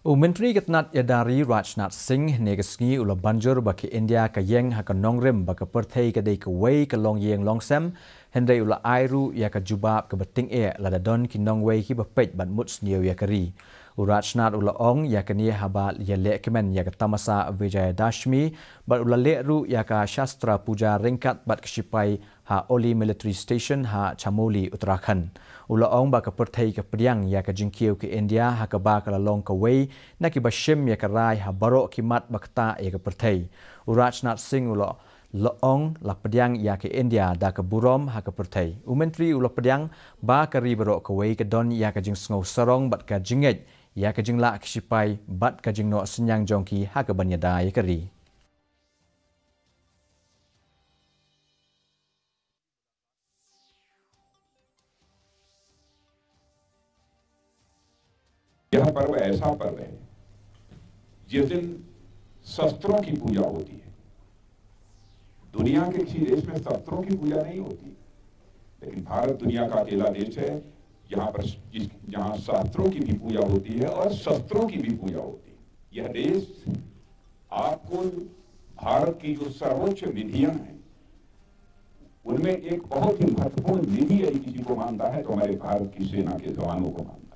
Myntri Tnad Iada Rajnath Singh negasngi ula banjur baki India ka yeng ha ka nongrim baka perthei ka dei ka wei ka long yeng long sem hendai ula airu ya ka jubab ka beting lada don ki nong wei ki bapej ban muts niu ya kari. Rajnath ula ong ya ka ni haba ya le kemen ya ka tamasa Vijay Dashmi bat ula le ru ya ka Shastra Pooja ringkat bat kshipai ha Auli military station ha Chamoli Uttarakhand. Ula ong ba ka perthei ka priang ya ka jingkiu ke India ha ka ba ka long ka wei na ki bashim ya ka rai ha baro ki mat bakta ya ka perthei. Rajnath Singh ula ong la priang ya ke India da ka burom ha ka perthei. Myntri ula priang ba ka ri baro ka wei ka don ya ka jing sngo sarong bat ka jingej ya ka jing la kshipai bat ka jing no senyang jongki ha ka banyada ya ka ri. यह पर्व ऐसा पर्व है जिस दिन शस्त्रों की पूजा होती है। दुनिया के किसी देश में शस्त्रों की पूजा नहीं होती, लेकिन भारत दुनिया का अकेला देश है जहां शास्त्रों की भी पूजा होती है और शस्त्रों की भी पूजा होती है। यह देश आपको भारत की जो सर्वोच्च विधियां हैं उनमें एक बहुत ही महत्वपूर्ण विधि यदि किसी को मानता है तो हमारे भारत की सेना के जवानों को मानता है।